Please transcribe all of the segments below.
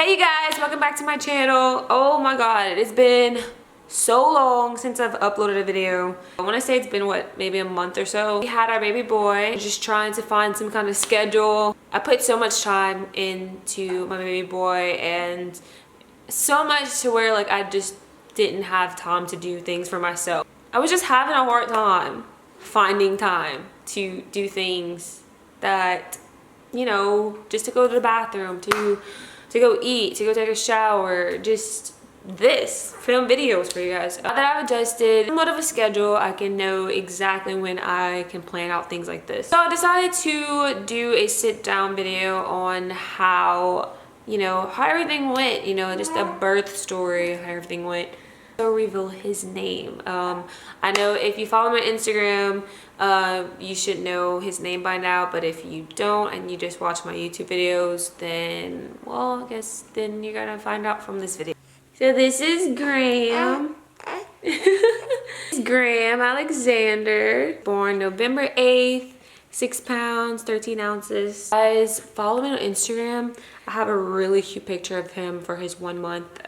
Hey you guys, welcome back to my channel. Oh my god, it's been so long since I've uploaded a video. I want to say it's been what, maybe a month or so. We had our baby boy, just trying to find some kind of schedule. I put so much time into my baby boy and so much to where like I just didn't have time to do things for myself. I was just having a hard time finding time to do things that, you know, just to go to the bathroom, to go eat, to go take a shower, just film videos for you guys. Now that I've adjusted somewhat of a schedule, I can know exactly when I can plan out things like this. So I decided to do a sit down video on how, you know, how everything went, you know, just a birth story, how everything went. So reveal his name. I know if you follow my Instagram, you should know his name by now, but if you don't and you just watch my YouTube videos, then, well, I guess then you're gonna find out from this video. So this is Graham. This is Graham Alexander, born November 8th, 6 pounds, 13 ounces. Guys, follow me on Instagram. I have a really cute picture of him for his 1 month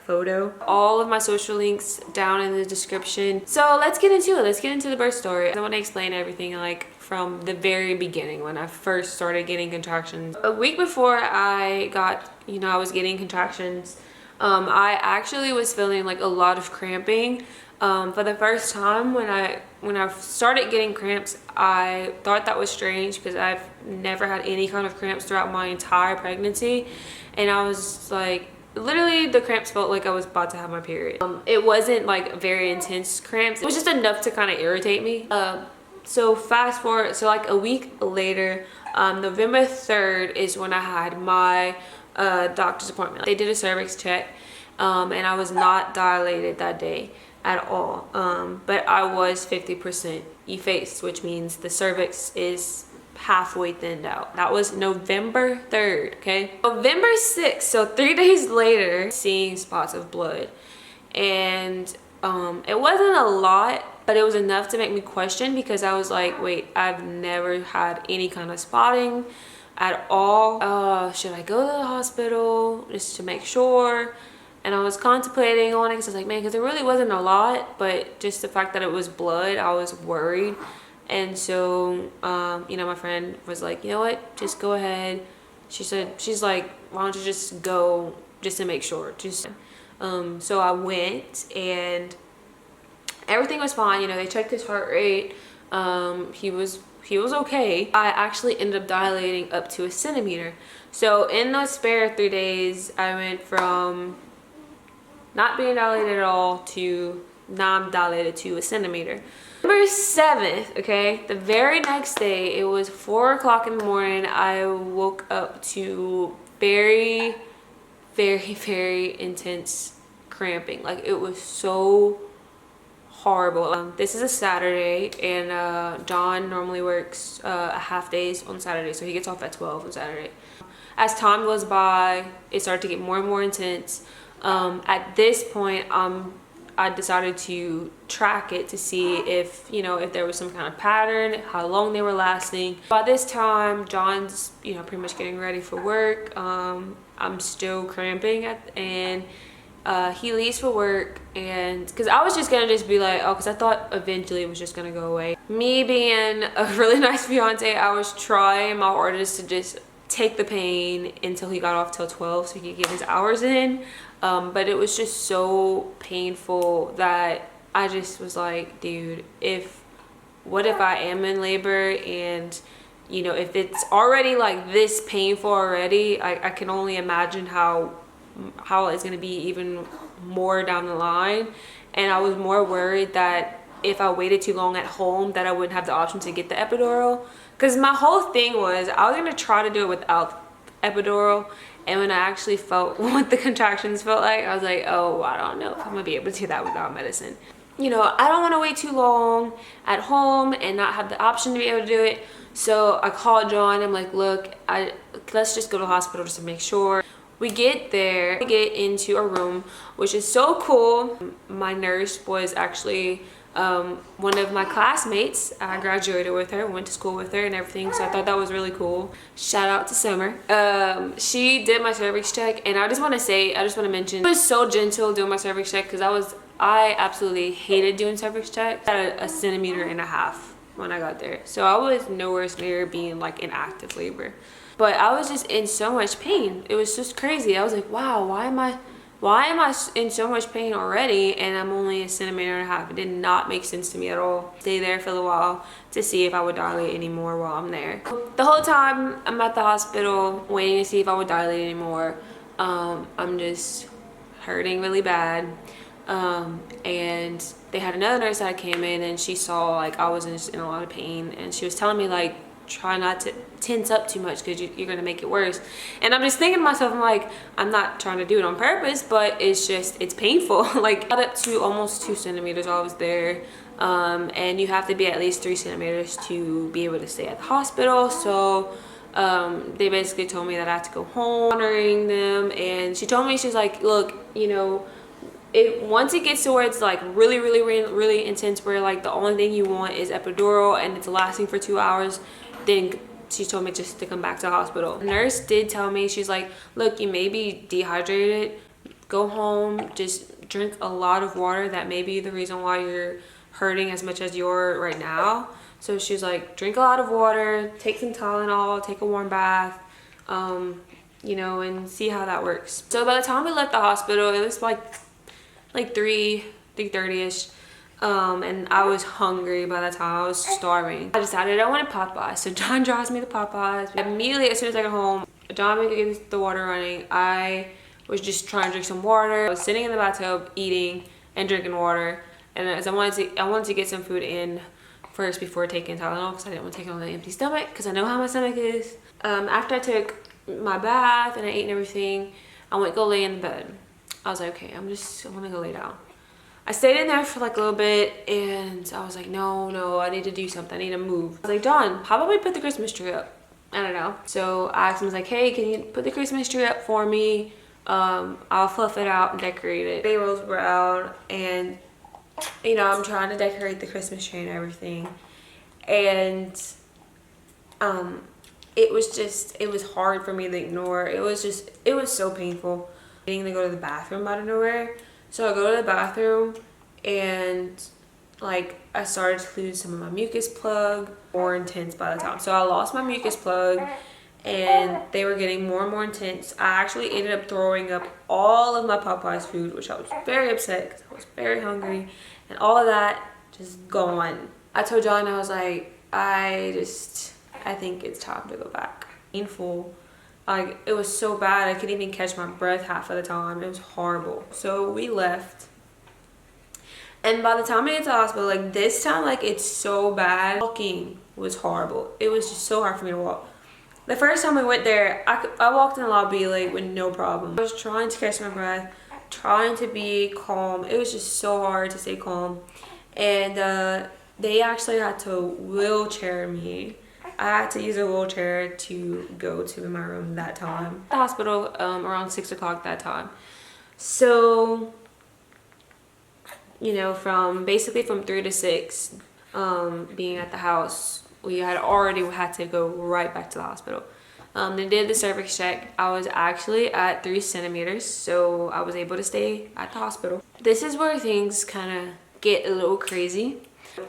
photo. All of my social links down in the description. So let's get into it. Let's get into the birth story. I want to explain everything like from the very beginning when I first started getting contractions. A week before I got, you know, I was getting contractions, I actually was feeling like a lot of cramping. For the first time when I started getting cramps, I thought that was strange because I've never had any kind of cramps throughout my entire pregnancy, and I was like, literally the cramps felt like I was about to have my period. It wasn't like very intense cramps, it was just enough to kind of irritate me. So fast forward, so like a week later, November 3rd is when I had my doctor's appointment. They did a cervix check, and I was not dilated that day at all, but I was 50% effaced, which means the cervix is halfway thinned out. That was November 3rd, okay? November 6th, so 3 days later, seeing spots of blood, and it wasn't a lot, but it was enough to make me question, because I was like, wait, I've never had any kind of spotting at all. Should I go to the hospital just to make sure? And I was contemplating on it because I was like, man, because it really wasn't a lot, but just the fact that it was blood, I was worried. And so, you know, my friend was like, you know what, just go ahead. She's like, why don't you just go just to make sure? So I went and everything was fine. You know, they checked his heart rate. He was okay. I actually ended up dilating up to 1 centimeter. So in those spare 3 days, I went from not being dilated at all to now I'm dilated to 1 centimeter. November 7th, okay, the very next day, it was 4 o'clock in the morning. I woke up to very, very, very intense cramping. Like, it was so horrible. This is a Saturday, and John normally works half days on Saturday, so he gets off at 12 on Saturday. As time goes by, it started to get more and more intense. At this point, I decided to track it to see if, you know, if there was some kind of pattern, how long they were lasting. By this time, John's, you know, pretty much getting ready for work. I'm still cramping and he leaves for work, and because I was just gonna just be like, oh, because I thought eventually it was just gonna go away. Me being a really nice fiance, I was trying my hardest to just take the pain until he got off till 12 so he could get his hours in. But it was just so painful that I just was like, dude, what if I am in labor, and, you know, if it's already like this painful already, I can only imagine how it's going to be even more down the line. And I was more worried that if I waited too long at home, that I wouldn't have the option to get the epidural, because my whole thing was I was going to try to do it without epidural. And when I actually felt what the contractions felt like, I was like, oh, I don't know if I'm gonna be able to do that without medicine. You know, I don't want to wait too long at home and not have the option to be able to do it. So I called John. I'm like, look, let's just go to the hospital just to make sure. We get there, we get into a room, which is so cool. My nurse was actually one of my classmates, I graduated with her, went to school with her and everything, so I thought that was really cool. Shout out to Summer. She did my cervix check, and I just want to mention, she was so gentle doing my cervix check, because I absolutely hated doing cervix checks. I had a centimeter and a half when I got there, so I was nowhere near being like in active labor, but I was just in so much pain. It was just crazy. I was like, wow, why am I in so much pain already, and I'm only a centimeter and a half? It did not make sense to me at all. Stay there for a little while to see if I would dilate anymore while I'm there. The whole time I'm at the hospital waiting to see if I would dilate anymore, I'm just hurting really bad. And they had another nurse that came in, and she saw like I was in a lot of pain, and she was telling me like, try not to tense up too much because you're gonna make it worse. And I'm just thinking to myself, I'm like, I'm not trying to do it on purpose, but it's painful. Like, I got up to almost 2 centimeters while I was there, and you have to be at least 3 centimeters to be able to stay at the hospital. So they basically told me that I had to go home, honoring them. And she told me, she's like, look, you know, once it gets to where it's like really intense, where like the only thing you want is epidural and it's lasting for 2 hours, then she told me just to come back to the hospital. The nurse did tell me, she's like, look, you may be dehydrated, go home, just drink a lot of water. That may be the reason why you're hurting as much as you're right now. So she's like, drink a lot of water, take some Tylenol, take a warm bath, you know, and see how that works. So by the time we left the hospital, it was like 3:30ish, and I was hungry by the time. I was starving. I decided I wanted Popeyes, so John drives me to Popeyes. Immediately, as soon as I got home, John made me get the water running. I was just trying to drink some water. I was sitting in the bathtub eating and drinking water, and as I wanted to get some food in first before taking Tylenol, because I didn't want to take it on an empty stomach, because I know how my stomach is. After I took my bath and I ate and everything, I went to go lay in bed. I was like, okay, I want to go lay down. I stayed in there for like a little bit, and I was like, no, I need to do something. I need to move. I was like, John, how about we put the Christmas tree up? I don't know. So I asked him, I was like, hey, can you put the Christmas tree up for me? I'll fluff it out and decorate it. They rolls were out, and you know, I'm trying to decorate the Christmas tree and everything. And it was hard for me to ignore. It was so painful. Needing to go to the bathroom out of nowhere. So I go to the bathroom, and like I started to lose some of my mucus plug, more intense by the time. So I lost my mucus plug, and they were getting more and more intense. I actually ended up throwing up all of my Popeyes food, which I was very upset because I was very hungry, and all of that just gone. I told John, I was like, I think it's time to go back. Painful. Like, it was so bad, I couldn't even catch my breath half of the time. It was horrible. So we left, and by the time we get to the hospital, like this time, like it's so bad. Walking was horrible. It was just so hard for me to walk. The first time we went there, I walked in the lobby like with no problem. I was trying to catch my breath, trying to be calm. It was just so hard to stay calm. And they actually had to wheelchair me. I had to use a wheelchair to go to my room that time. The hospital around 6 o'clock that time. So, you know, basically from 3 to 6, being at the house, we had already had to go right back to the hospital. They did the cervix check. I was actually at 3 centimeters, so I was able to stay at the hospital. This is where things kind of get a little crazy.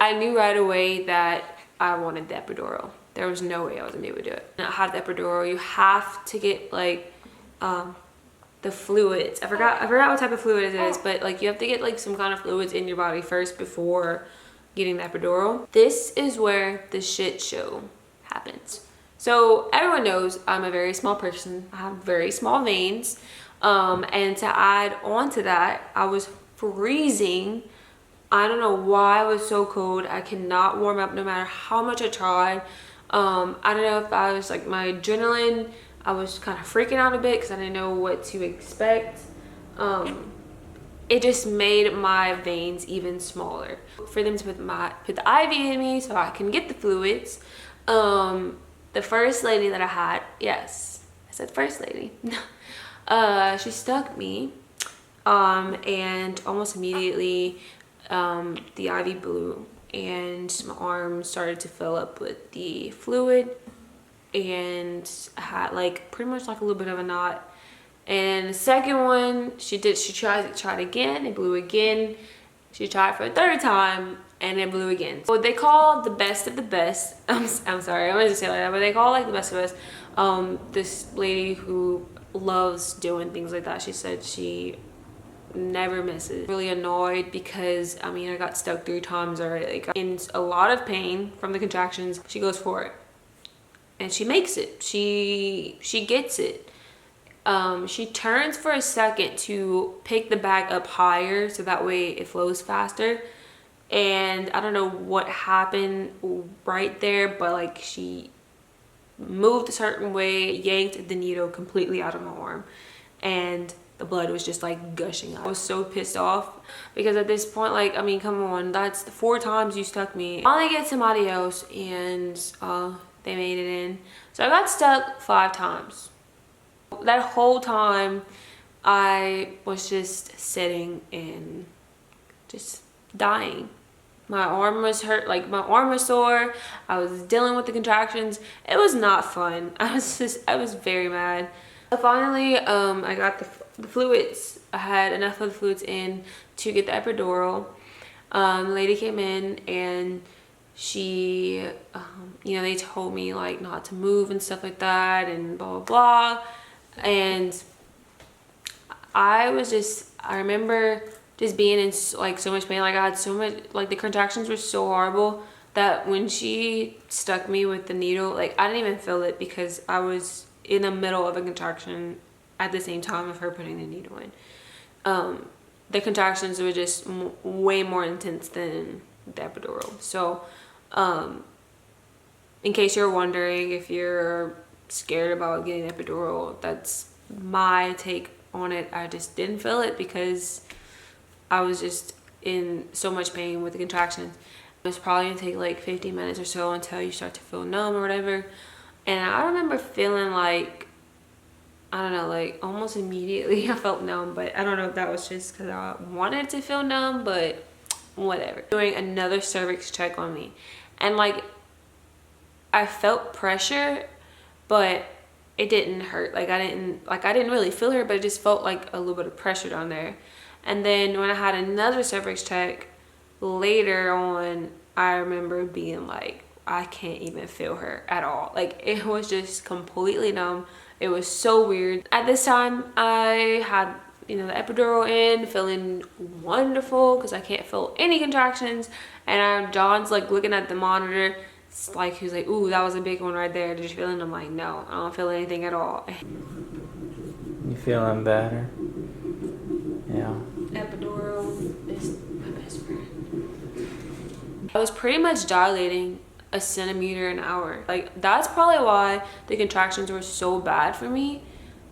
I knew right away that I wanted the epidural. There was no way I was gonna be able to do it. Not have the epidural, you have to get like the fluids. I forgot what type of fluid it is, but like you have to get like some kind of fluids in your body first before getting the epidural. This is where the shit show happens. So everyone knows I'm a very small person. I have very small veins. And to add on to that, I was freezing. I don't know why I was so cold. I cannot warm up no matter how much I tried. I don't know if I was like my adrenaline, I was kind of freaking out a bit because I didn't know what to expect. It just made my veins even smaller. For them to put the IV in me so I can get the fluids. The first lady that I had, yes, I said first lady. She stuck me, and almost immediately the IV blew and my arm started to fill up with the fluid and had like pretty much like a little bit of a knot. And the second one, she tried again, it blew again. She tried for a third time and it blew again. So they call the best of the best, I'm sorry, I'm gonna just say it like that, but they call like the best of us, this lady who loves doing things like that. She said she never misses. Really annoyed because I mean I got stuck 3 times already, like in a lot of pain from the contractions. She goes for it and she makes it. She gets it. She turns for a second to pick the bag up higher so that way it flows faster, and I don't know what happened right there, but like she moved a certain way, yanked the needle completely out of my arm, and the blood was just like gushing out. I was so pissed off because at this point, like, I mean, come on, that's 4 times you stuck me. I finally get somebody else and they made it in. So I got stuck 5 times. That whole time I was just sitting and just dying. My arm was hurt, like my arm was sore. I was dealing with the contractions. It was not fun. I was very mad. So finally, I got the fluids. I had enough of the fluids in to get the epidural. The lady came in and she, you know, they told me like not to move and stuff like that and blah, blah, blah. And I remember just being in like so much pain. Like I had so much, like the contractions were so horrible that when she stuck me with the needle, like I didn't even feel it because I was in the middle of a contraction at the same time of her putting the needle in. The contractions were just way more intense than the epidural. So in case you're wondering if you're scared about getting an epidural, that's my take on it. I just didn't feel it because I was just in so much pain with the contractions. It's probably gonna take like 15 minutes or so until you start to feel numb or whatever. And I remember feeling like, I don't know, like almost immediately I felt numb, but I don't know if that was just because I wanted to feel numb, but whatever. Doing another cervix check on me, and like I felt pressure, but it didn't hurt. Like I didn't really feel her, but it just felt like a little bit of pressure down there. And then when I had another cervix check later on, I remember being like, I can't even feel her at all. Like it was just completely numb. It was so weird. At this time, I had, you know, the epidural in, feeling wonderful because I can't feel any contractions. And John's like looking at the monitor. It's like he was like, "Ooh, that was a big one right there. Did you feel it?" I'm like, "No, I don't feel anything at all." You feeling better? Yeah. Epidural is my best friend. I was pretty much dilating a centimeter an hour. Like that's probably why the contractions were so bad for me,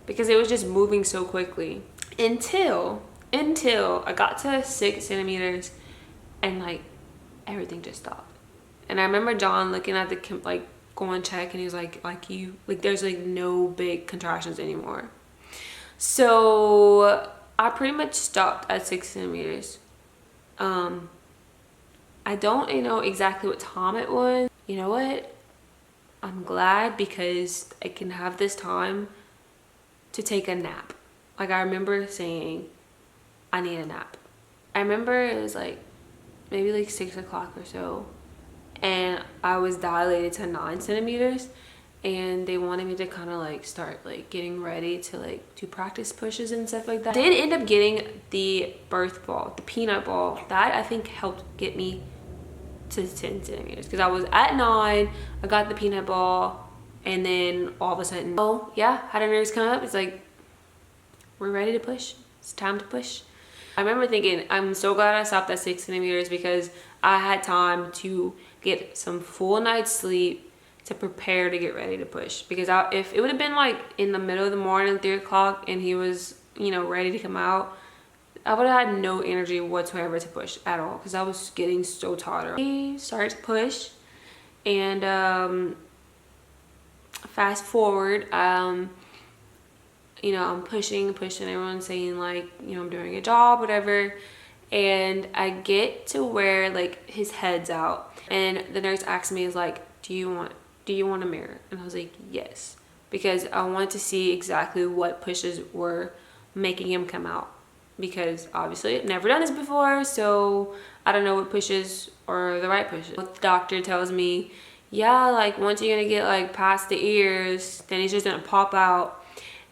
because it was just moving so quickly until I got to 6 centimeters and like everything just stopped. And I remember John looking at the like going check and he was like there's like no big contractions anymore. So I pretty much stopped at 6 centimeters. I don't know exactly what time it was. You know what? I'm glad because I can have this time to take a nap. Like I remember saying, I need a nap. I remember it was like maybe like 6 o'clock or so, and I was dilated to 9 centimeters, and they wanted me to kind of like start like getting ready to like do practice pushes and stuff like that. I did end up getting the birth ball, the peanut ball. That I think helped get me to 10 centimeters because I was at 9. I got the peanut ball, and then all of a sudden, oh yeah, had a nurse come up. It's like, we're ready to push. It's time to push. I remember thinking, I'm so glad I stopped at 6 centimeters because I had time to get some full night's sleep to prepare to get ready to push. Because if it would have been like in the middle of the morning, 3 o'clock, and he was, you know, ready to come out, I would have had no energy whatsoever to push at all because I was getting so tired. We started to push, and fast forward, you know, I'm pushing, everyone's saying like, you know, I'm doing a job, whatever. and I get to where like his head's out, and the nurse asked me, is like, do you want a mirror? And I was like, yes, because I wanted to see exactly what pushes were making him come out, because obviously I've never done this before, so I don't know what pushes are the right pushes. The doctor tells me, yeah, like once you're gonna get like past the ears, then he's just gonna pop out.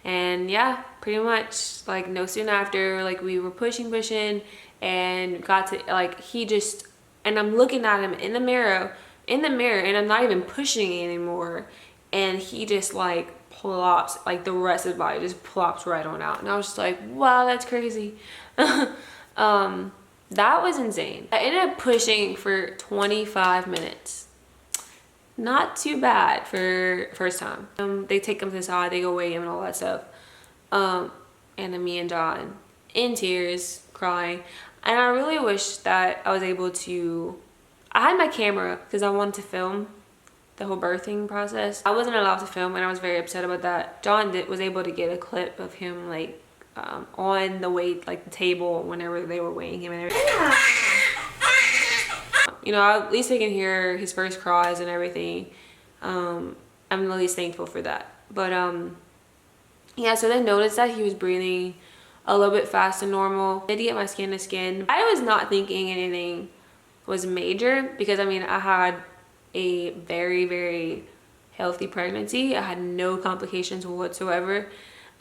And yeah, pretty much like no soon after, like we were pushing and got to like, he just, and I'm looking at him in the mirror, and I'm not even pushing anymore, and he just like plops, like the rest of his body just plops right on out. And I was just like, wow, that's crazy. That was insane. I ended up pushing for 25 minutes. Not too bad for first time. They take him to the side, they go weigh him and all that stuff. And then me and John in tears, crying. And I really wish that I was able to, I had my camera because I wanted to film the whole birthing process. I wasn't allowed to film, and I was very upset about that. John was able to get a clip of him like on the weight, like the table, whenever they were weighing him and everything. You know, at least I can hear his first cries and everything. I'm at least thankful for that. But yeah, so they noticed that he was breathing a little bit fast than normal. I did get my skin to skin. I was not thinking anything was major, because I mean, I had a very, very healthy pregnancy. I had no complications whatsoever.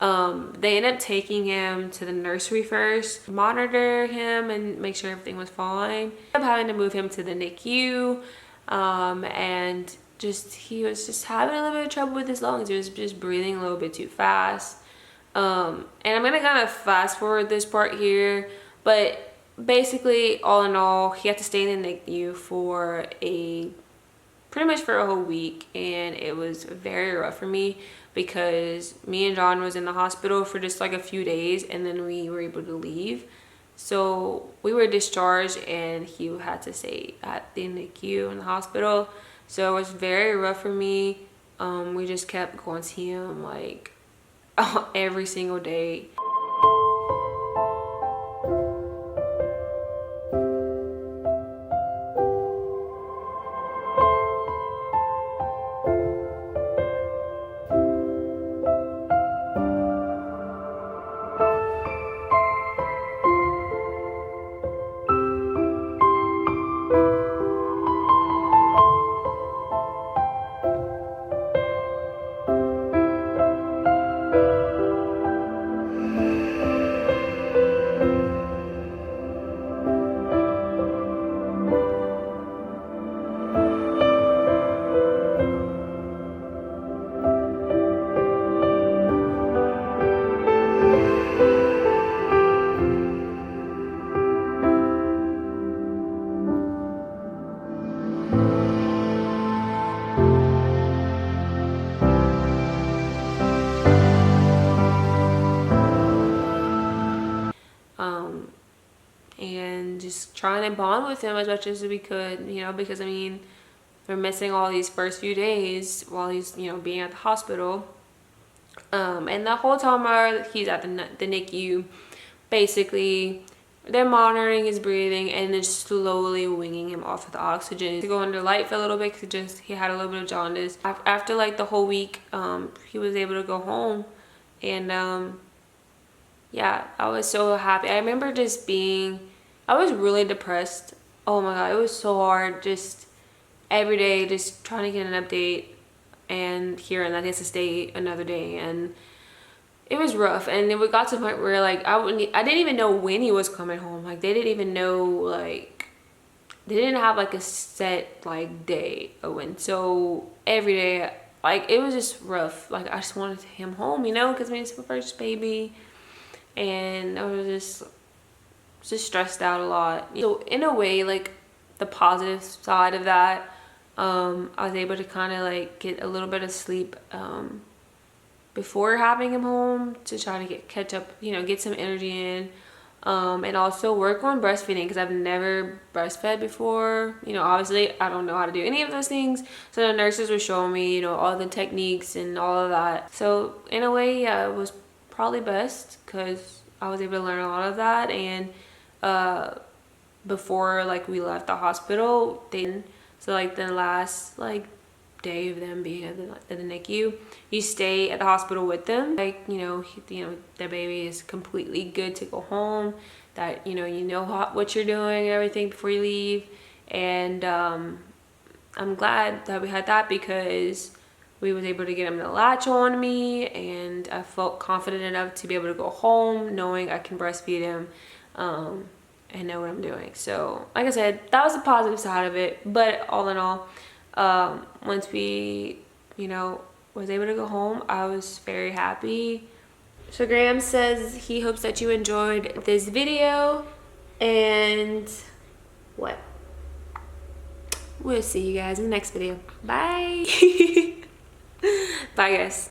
They ended up taking him to the nursery first, monitor him and make sure everything was fine. I ended up having to move him to the NICU, and he was just having a little bit of trouble with his lungs. He was just breathing a little bit too fast. And I'm gonna kind of fast forward this part here, but basically, all in all, he had to stay in the NICU for pretty much for a whole week, and it was very rough for me, because me and John was in the hospital for just like a few days, and then we were able to leave. So we were discharged, and he had to stay at the NICU in the hospital. So it was very rough for me. We just kept going to see him like every single day. And just trying to bond with him as much as we could, you know, because I mean, we're missing all these first few days while he's, you know, being at the hospital. And the whole time he's at the NICU, basically they're monitoring his breathing and then slowly winging him off of the oxygen to go under light for a little bit, because he had a little bit of jaundice. After like the whole week, he was able to go home, and yeah, I was so happy. I remember I was really depressed. Oh my god, it was so hard, just every day just trying to get an update and hearing that he has to stay another day, and it was rough. And then we got to the point where like I didn't even know when he was coming home. Like they didn't even know, like they didn't have like a set like day of when. So every day, like it was just rough. Like I just wanted him home, you know, because I mean it's my first baby, and I was just stressed out a lot. So in a way, like the positive side of that, I was able to kind of like get a little bit of sleep before having him home, to try to catch up, you know, get some energy in, and also work on breastfeeding, because I've never breastfed before. You know, obviously I don't know how to do any of those things, so the nurses were showing me, you know, all the techniques and all of that. So in a way, yeah, it was probably best, because I was able to learn a lot of that, and before like we left the hospital. So like the last like day of them being at the NICU, you stay at the hospital with them, like their baby is completely good to go home, that you know what you're doing and everything before you leave. And I'm glad that we had that, because we was able to get him to latch on me, and I felt confident enough to be able to go home knowing I can breastfeed him and know what I'm doing. So like I said, that was the positive side of it. But all in all, once we was able to go home, I was very happy. So Graham says he hopes that you enjoyed this video, and what? We'll see you guys in the next video. Bye. Bye guys.